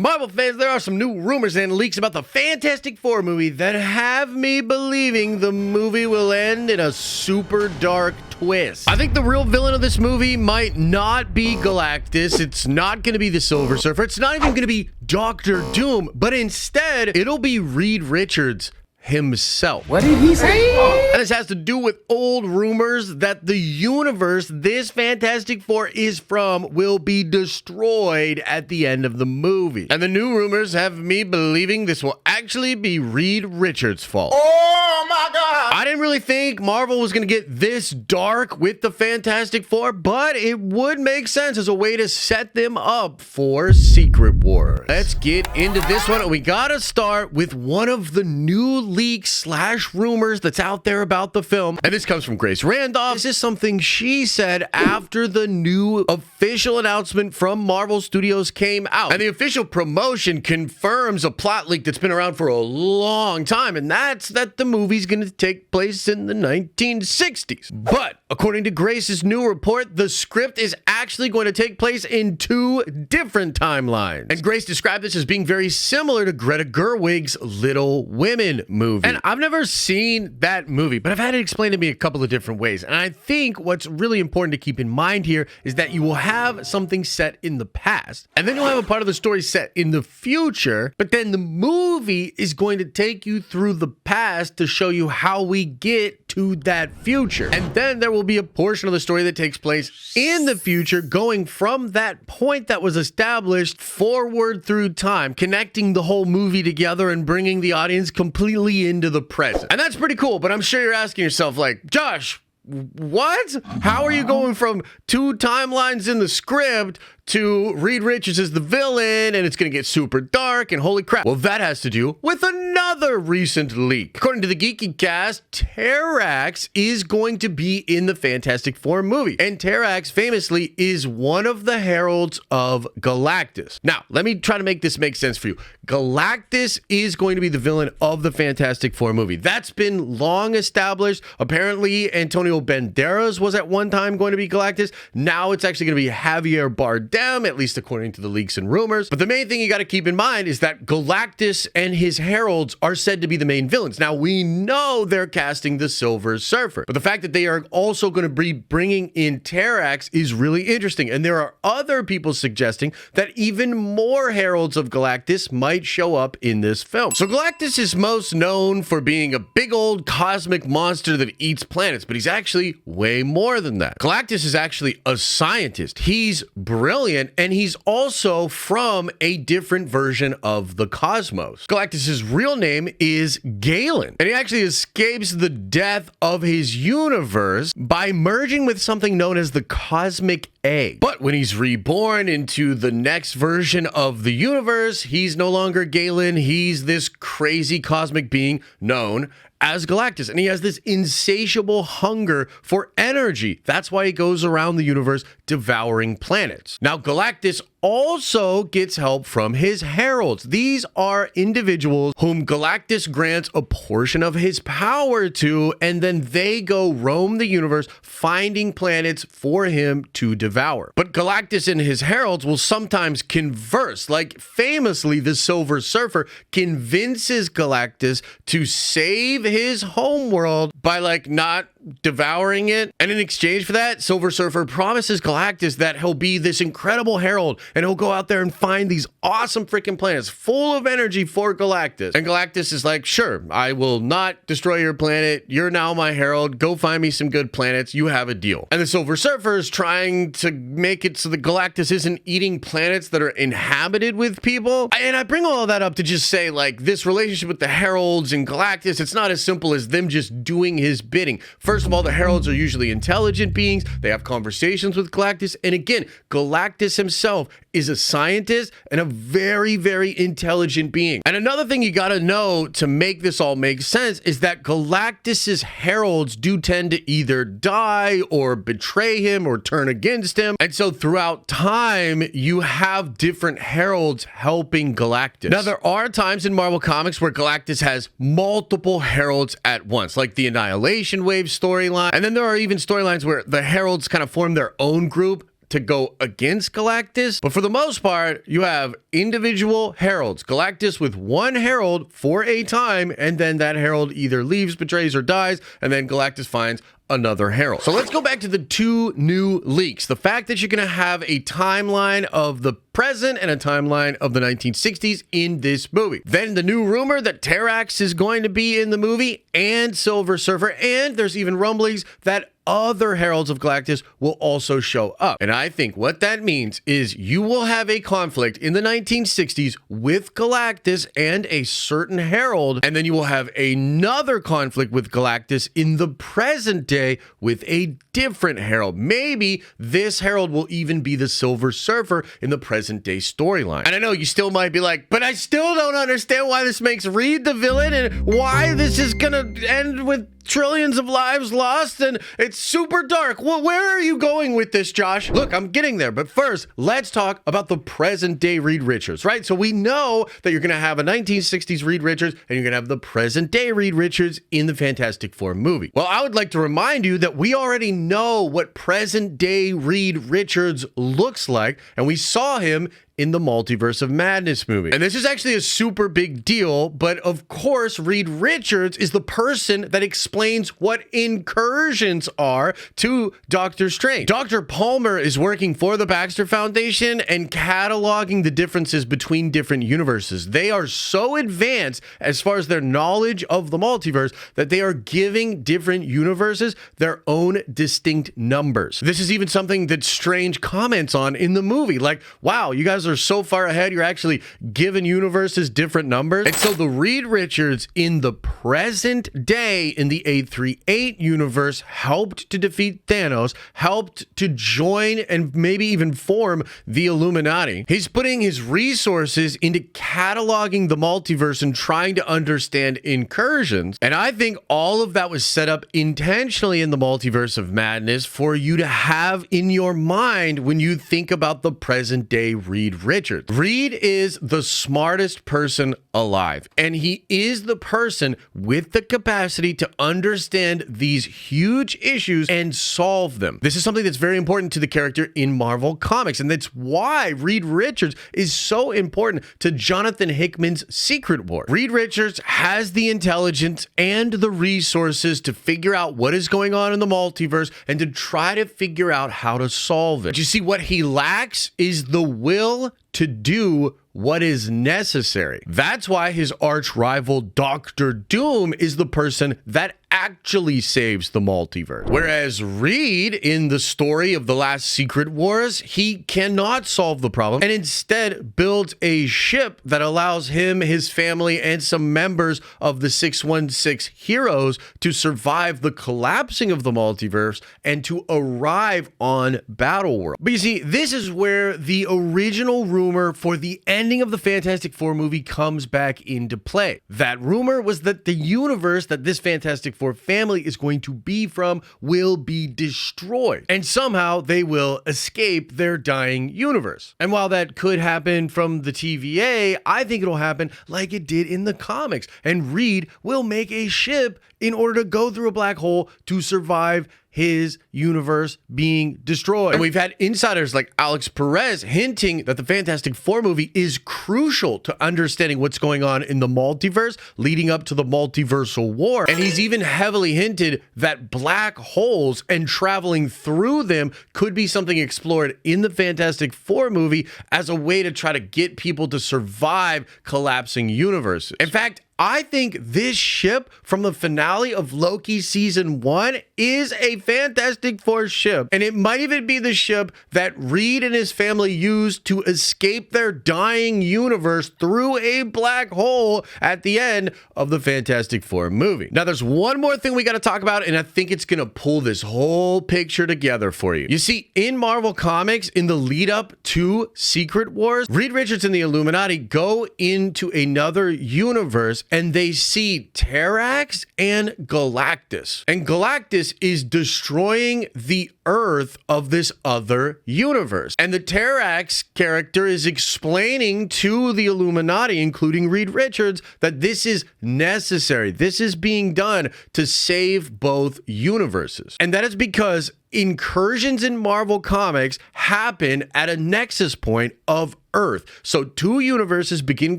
Marvel fans, there are some new rumors and leaks about the Fantastic Four movie that have me believing the movie will end in a super dark twist. I think the real villain of this movie might not be Galactus. It's not going to be the Silver Surfer. It's not even going to be Doctor Doom, but instead, it'll be Reed Richards himself. What did he say? And this has to do with old rumors that the universe this Fantastic Four is from will be destroyed at the end of the movie. And the new rumors have me believing this will actually be Reed Richards' fault. Oh my God! I didn't really think Marvel was going to get this dark with the Fantastic Four, but it would make sense as a way to set them up for Secret Wars. Let's get into this one. We gotta start with one of the new leaks / rumors that's out there about the film. And this comes from Grace Randolph. This is something she said after the new official announcement from Marvel Studios came out. And the official promotion confirms a plot leak that's been around for a long time, and that's that the movie's going to take place in the 1960s. But according to Grace's new report, the script is actually going to take place in 2 different timelines. And Grace described this as being very similar to Greta Gerwig's Little Women movie. And I've never seen that movie, but I've had it explained to me a couple of different ways. And I think what's really important to keep in mind here is that you will have something set in the past, and then you'll have a part of the story set in the future, but then the movie is going to take you through the past to show you how we get to that future. And then there will be a portion of the story that takes place in the future, going from that point that was established forward through time, connecting the whole movie together and bringing the audience completely into the present. And that's pretty cool, but I'm sure you're asking yourself, like, Josh, what? How are you going from 2 timelines in the script to Reed Richards as the villain, and it's going to get super dark, and holy crap? Well, that has to do with another recent leak. According to the Geeky Cast, Terrax is going to be in the Fantastic Four movie, and Terrax famously is one of the heralds of Galactus. Now, let me try to make this make sense for you. Galactus is going to be the villain of the Fantastic Four movie. That's been long established. Apparently, Antonio Banderas was at one time going to be Galactus. Now it's actually going to be Javier Bardem, at least according to the leaks and rumors. But the main thing you got to keep in mind is that Galactus and his heralds are said to be the main villains. Now, we know they're casting the Silver Surfer, but the fact that they are also going to be bringing in Terrax is really interesting. And there are other people suggesting that even more heralds of Galactus might show up in this film. So Galactus is most known for being a big old cosmic monster that eats planets, but he's actually way more than that. Galactus is actually a scientist. He's brilliant, and he's also from a different version of the cosmos. Galactus's real name is Galen, and he actually escapes the death of his universe by merging with something known as the cosmic egg. But when he's reborn into the next version of the universe, he's no longer Galen. He's this crazy cosmic being known as Galactus, and he has this insatiable hunger for energy. That's why he goes around the universe devouring planets. Now, Galactus also gets help from his heralds. These are individuals whom Galactus grants a portion of his power to, and then they go roam the universe finding planets for him to devour. But Galactus and his heralds will sometimes converse. Like, famously, the Silver Surfer convinces Galactus to save his homeworld by, like, not devouring it. And in exchange for that, Silver Surfer promises Galactus that he'll be this incredible herald, and he'll go out there and find these awesome freaking planets full of energy for Galactus. And Galactus is like, sure, I will not destroy your planet. You're now my herald. Go find me some good planets. You have a deal. And the Silver Surfer is trying to make it so that Galactus isn't eating planets that are inhabited with people. And I bring all of that up to just say, like, this relationship with the heralds and Galactus, it's not as simple as them just doing his bidding. First of all, the heralds are usually intelligent beings. They have conversations with Galactus. And again, Galactus himself is a scientist and a very, very intelligent being. And another thing you got to know to make this all make sense is that Galactus's heralds do tend to either die or betray him or turn against him. And so throughout time, you have different heralds helping Galactus. Now, there are times in Marvel Comics where Galactus has multiple heralds at once, like the Annihilation Wave storyline. And then there are even storylines where the heralds kind of form their own group to go against Galactus. But for the most part, you have individual heralds. Galactus with one herald for a time, and then that herald either leaves, betrays, or dies, and then Galactus finds another herald. So let's go back to the two new leaks. The fact that you're going to have a timeline of the present and a timeline of the 1960s in this movie. Then the new rumor that Terrax is going to be in the movie, and Silver Surfer, and there's even rumblings that other heralds of Galactus will also show up. And I think what that means is you will have a conflict in the 1960s with Galactus and a certain herald, and then you will have another conflict with Galactus in the present day with a different herald. Maybe this herald will even be the Silver Surfer in the present day storyline. And I know you still might be like, but I still don't understand why this makes Reed the villain and why this is gonna end with trillions of lives lost, and it's super dark. Well, where are you going with this, Josh? Look, I'm getting there, but first, let's talk about the present day Reed Richards, right? So we know that you're gonna have a 1960s Reed Richards, and you're gonna have the present day Reed Richards in the Fantastic Four movie. Well, I would like to remind you that we already know what present day Reed Richards looks like, and we saw him in the Multiverse of Madness movie. And this is actually a super big deal, but of course, Reed Richards is the person that explains what incursions are to Doctor Strange. Dr. Palmer is working for the Baxter Foundation and cataloging the differences between different universes. They are so advanced as far as their knowledge of the multiverse that they are giving different universes their own distinct numbers. This is even something that Strange comments on in the movie. Like, wow, you guys are so far ahead, you're actually giving universes different numbers. And so the Reed Richards in the present day in the 838 universe helped to defeat Thanos, helped to join and maybe even form the Illuminati. He's putting his resources into cataloging the multiverse and trying to understand incursions. And I think all of that was set up intentionally in the Multiverse of Madness for you to have in your mind when you think about the present day Reed Richards. Reed is the smartest person alive, and he is the person with the capacity to understand these huge issues and solve them. This is something that's very important to the character in Marvel Comics, and that's why Reed Richards is so important to Jonathan Hickman's Secret War. Reed Richards has the intelligence and the resources to figure out what is going on in the multiverse and to try to figure out how to solve it. But you see, what he lacks is the will to do what is necessary. That's why his arch rival Doctor Doom is the person that actually saves the multiverse. Whereas Reed, in the story of the last Secret Wars, he cannot solve the problem and instead builds a ship that allows him, his family, and some members of the 616 heroes to survive the collapsing of the multiverse and to arrive on Battleworld. But you see, this is where the original rumor for the ending of the Fantastic Four movie comes back into play. That rumor was that the universe that this Fantastic Four family is going to be from will be destroyed, and somehow they will escape their dying universe. And while that could happen from the TVA, I think it'll happen like it did in the comics, and Reed will make a ship in order to go through a black hole to survive his universe being destroyed. And we've had insiders like Alex Perez hinting that the Fantastic Four movie is crucial to understanding what's going on in the multiverse leading up to the multiversal war. And he's even heavily hinted that black holes and traveling through them could be something explored in the Fantastic Four movie as a way to try to get people to survive collapsing universes. In fact, I think this ship from the finale of Loki season 1 is a Fantastic Four ship. And it might even be the ship that Reed and his family used to escape their dying universe through a black hole at the end of the Fantastic Four movie. Now, there's one more thing we got to talk about, and I think it's going to pull this whole picture together for you. You see, in Marvel Comics, in the lead up to Secret Wars, Reed Richards and the Illuminati go into another universe and they see Terrax and Galactus. And Galactus is destroying the Earth of this other universe. And the Terrax character is explaining to the Illuminati, including Reed Richards, that this is necessary. This is being done to save both universes. And that is because incursions in Marvel Comics happen at a nexus point of Earth. So two universes begin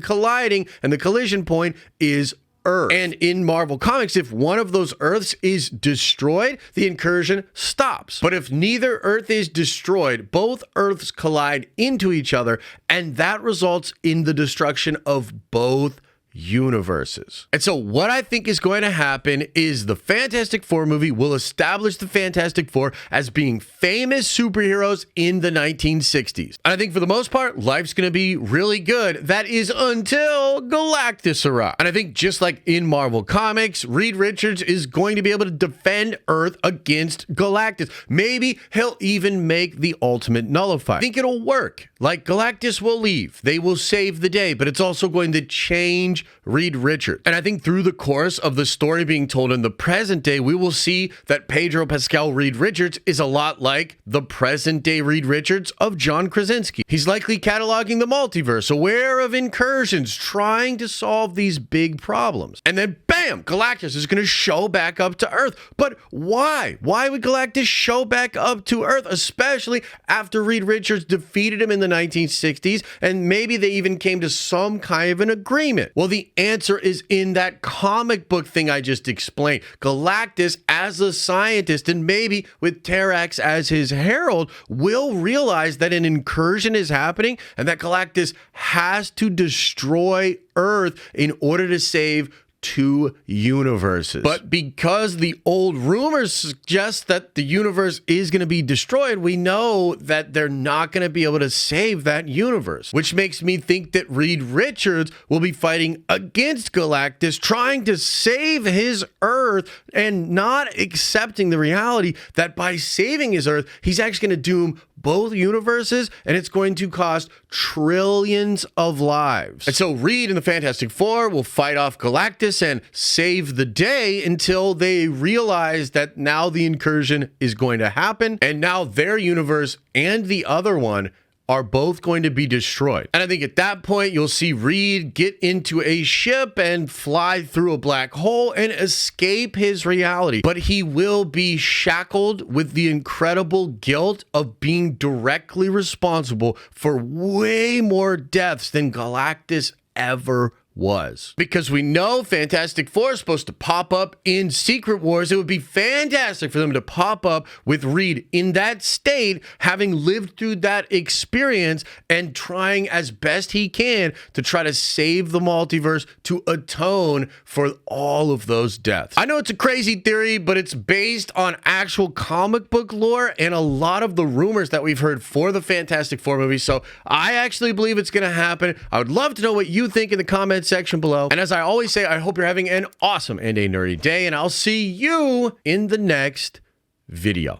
colliding, and the collision point is Earth. And in Marvel Comics, if one of those Earths is destroyed, the incursion stops. But if neither Earth is destroyed, both Earths collide into each other, and that results in the destruction of both universes. And so what I think is going to happen is the Fantastic Four movie will establish the Fantastic Four as being famous superheroes in the 1960s. And I think for the most part, life's going to be really good. That is until Galactus arrives. And I think just like in Marvel Comics, Reed Richards is going to be able to defend Earth against Galactus. Maybe he'll even make the ultimate nullifier. I think it'll work. Like, Galactus will leave. They will save the day, but it's also going to change Reed Richards. And I think through the course of the story being told in the present day, we will see that Pedro Pascal Reed Richards is a lot like the present day Reed Richards of John Krasinski. He's likely cataloging the multiverse, aware of incursions, trying to solve these big problems. And then bam, Galactus is going to show back up to Earth. But why? Why would Galactus show back up to Earth, especially after Reed Richards defeated him in the 1960s, and maybe they even came to some kind of an agreement? Well, the answer is in that comic book thing I just explained. Galactus, as a scientist, and maybe with Terrax as his herald, will realize that an incursion is happening and that Galactus has to destroy Earth in order to save two universes. But because the old rumors suggest that the universe is going to be destroyed, we know that they're not going to be able to save that universe, which makes me think that Reed Richards will be fighting against Galactus, trying to save his Earth and not accepting the reality that by saving his Earth, he's actually going to doom both universes, and it's going to cost trillions of lives. And so Reed and the Fantastic Four will fight off Galactus and save the day until they realize that now the incursion is going to happen, and now their universe and the other one are both going to be destroyed. And I think at that point, you'll see Reed get into a ship and fly through a black hole and escape his reality. But he will be shackled with the incredible guilt of being directly responsible for way more deaths than Galactus ever was. Because we know Fantastic Four is supposed to pop up in Secret Wars. It would be fantastic for them to pop up with Reed in that state, having lived through that experience and trying as best he can to try to save the multiverse to atone for all of those deaths. I know it's a crazy theory, but it's based on actual comic book lore and a lot of the rumors that we've heard for the Fantastic Four movie. So I actually believe it's going to happen. I would love to know what you think in the comments section below. And as I always say, I hope you're having an awesome and a nerdy day, and I'll see you in the next video.